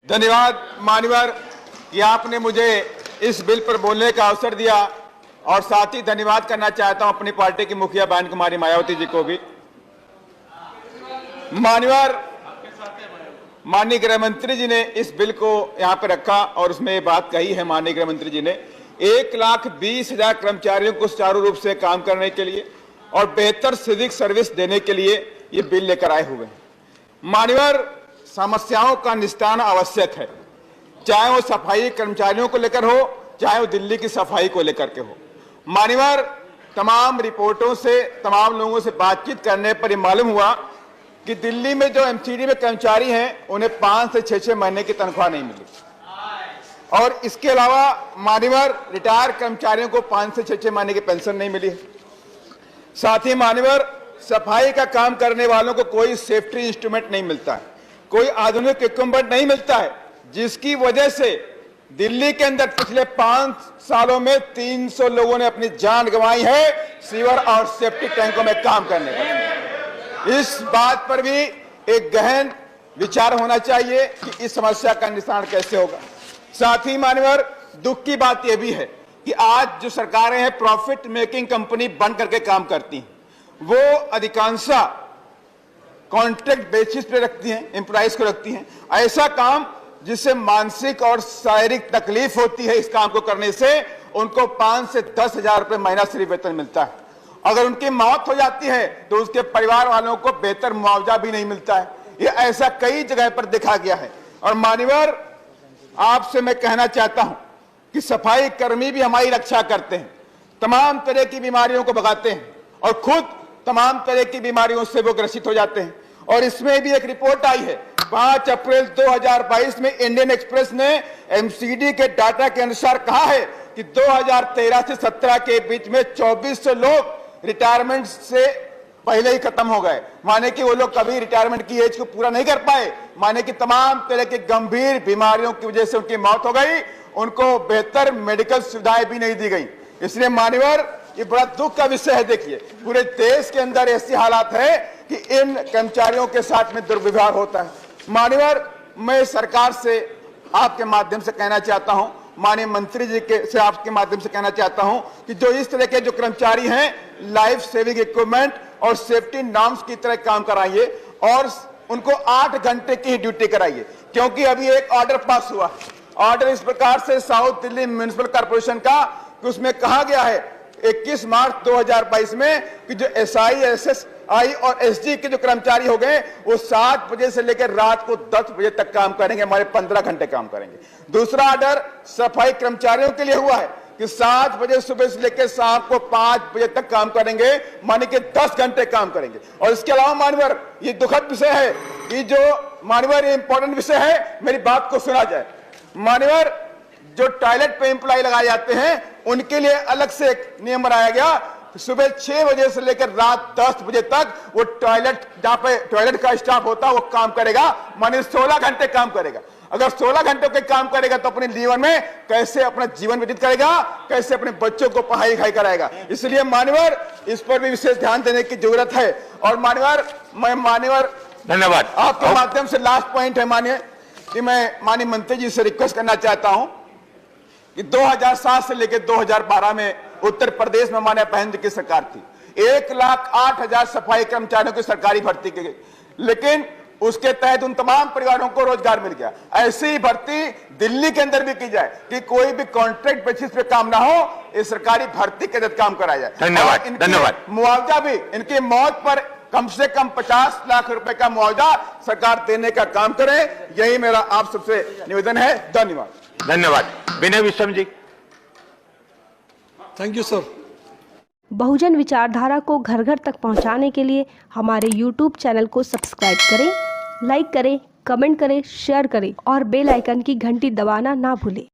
धन्यवाद मान्यवर कि आपने मुझे इस बिल पर बोलने का अवसर दिया और साथ ही धन्यवाद करना चाहता हूं अपनी पार्टी की मुखिया बहन कुमारी मायावती जी को भी। मान्यवर, माननीय गृह मंत्री जी ने इस बिल को यहां पर रखा और उसमें ये बात कही है माननीय गृह मंत्री जी ने 1,20,000 कर्मचारियों को सुचारू रूप से काम करने के लिए और बेहतर सिविक सर्विस देने के लिए ये बिल लेकर आए हुए हैं। मान्यवर, समस्याओं का निस्तारण आवश्यक है, चाहे वो सफाई कर्मचारियों को लेकर हो, चाहे वो दिल्ली की सफाई को लेकर के हो। मान्यवर, तमाम रिपोर्टों से, तमाम लोगों से बातचीत करने पर यह मालूम हुआ कि दिल्ली में जो एमसीडी में कर्मचारी हैं उन्हें 5 से 6 महीने की तनख्वाह नहीं मिली और इसके अलावा मान्यवर रिटायर कर्मचारियों को 5 से 6 महीने की पेंशन नहीं मिली है। साथ ही मान्यवर, सफाई का काम करने वालों को कोई सेफ्टी इंस्ट्रूमेंट नहीं मिलता है, कोई आधुनिक इक्विपमेंट नहीं मिलता है, जिसकी वजह से दिल्ली के अंदर पिछले 5 सालों में 300 लोगों ने अपनी जान गंवाई है सीवर और सेफ्टी टैंकों में काम करने पर। इस बात पर भी एक गहन विचार होना चाहिए कि इस समस्या का निस्तारण कैसे होगा। साथ ही मान्यवर, दुख की बात यह भी है कि आज जो सरकारें हैं प्रॉफिट मेकिंग कंपनी बन करके काम करती हैं, वो अधिकांशतः कॉन्ट्रैक्ट बेसिस पे रखती हैं, एम्प्लॉइज को रखती हैं। ऐसा काम जिससे मानसिक और शारीरिक तकलीफ होती है, इस काम को करने से उनको 5 से 10,000 रुपए महीना सिर्फ वेतन मिलता है। अगर उनकी मौत हो जाती है तो उसके परिवार वालों को बेहतर मुआवजा भी नहीं मिलता है। ये ऐसा कई जगह पर देखा गया है। और मान्यवर, आपसे मैं कहना चाहता हूं कि सफाई कर्मी भी हमारी रक्षा करते हैं, तमाम तरह की बीमारियों को भगाते हैं और खुद तमाम तरह की बीमारियों से वो ग्रसित हो जाते हैं। और इसमें भी एक रिपोर्ट आई है 5 अप्रैल 2022 में इंडियन एक्सप्रेस ने एमसीडी के डाटा के अनुसार कहा है कि 2013 से 17 के बीच में 2400 लोग रिटायरमेंट से पहले ही खत्म हो गए। माने कि वो लोग कभी रिटायरमेंट की एज को पूरा नहीं कर पाए, माने कि तमाम तरह की गंभीर बीमारियों की वजह से उनकी मौत हो गई, उनको बेहतर मेडिकल सुविधाएं भी नहीं दी गई। इसलिए मान्यवर, ये बड़ा दुख का विषय है। देखिए, पूरे देश के अंदर ऐसी हालात है कि इन कर्मचारियों के साथ में दुर्व्यवहार होता है। मान्यवर, मैं सरकार से आपके माध्यम से कहना चाहता हूं, माननीय मंत्री जी के से आपके माध्यम से कहना चाहता हूं कि जो इस तरह के जो कर्मचारी हैं, लाइफ सेविंग इक्विपमेंट और सेफ्टी नॉर्म्स की तरह काम कराइए और उनको 8 घंटे की ही ड्यूटी कराइए। क्योंकि अभी एक ऑर्डर पास हुआ, ऑर्डर इस प्रकार से साउथ दिल्ली म्युनिसिपल कॉर्पोरेशन का, कि उसमें कहा गया है 21 मार्च 2022 में कि जो एसआई, एसएसआई और एसडी के जो कर्मचारी हो गए वो 7 बजे से लेकर रात को 10 बजे तक काम करेंगे, हमारे 15 घंटे काम करेंगे। दूसरा ऑर्डर सफाई कर्मचारियों के लिए हुआ है कि 7 बजे सुबह से लेकर शाम को 5 बजे तक काम करेंगे, माने कि 10 घंटे काम करेंगे। और इसके अलावा मान्यवर, ये दुखद विषय है कि जो मान्यवर ये इंपॉर्टेंट विषय है, मेरी बात को सुना जाए। मान्यवर, जो टॉयलेट पे एम्प्लॉय लगाए जाते हैं उनके लिए अलग से एक नियम बनाया गया, सुबह 6 बजे से लेकर रात 10 बजे तक वो टॉयलेट, जहां पे टॉयलेट का स्टाफ होता है वो काम करेगा, माने 16 घंटे काम करेगा। अगर 16 घंटे के काम करेगा तो अपने जीवन में कैसे अपना जीवन व्यतीत करेगा, कैसे अपने बच्चों को पढ़ाई लिखाई कराएगा। इसलिए मान्यवर, इस पर भी विशेष ध्यान देने की जरूरत है। और मान्यवर, मैं मान्यवर धन्यवाद, आपके माध्यम से लास्ट पॉइंट है माननीय कि मैं माननीय मंत्री जी से रिक्वेस्ट करना चाहता हूं कि 2007 से लेकर 2012 में उत्तर प्रदेश में माननीय बहन जी की सरकार थी, 1,08,000 सफाई कर्मचारियों की सरकारी भर्ती की गई, लेकिन उसके तहत उन तमाम परिवारों को रोजगार मिल गया। ऐसी ही भर्ती दिल्ली के अंदर भी की जाए कि कोई भी कॉन्ट्रैक्ट बेसिस पे काम ना हो, इस सरकारी भर्ती के तहत काम कराया जाए। धन्यवाद, धन्यवाद। मुआवजा भी इनकी मौत पर कम से कम 50 लाख रुपए का मुआवजा सरकार देने का काम करे, यही मेरा आप सबसे निवेदन है। धन्यवाद। धन्यवाद। Vinay Vishwam ji. Thank you sir. बहुजन विचारधारा को घर घर तक पहुंचाने के लिए हमारे YouTube चैनल को सब्सक्राइब करें, लाइक करें, कमेंट करें, शेयर करें और बेल आइकन की घंटी दबाना ना भूलें।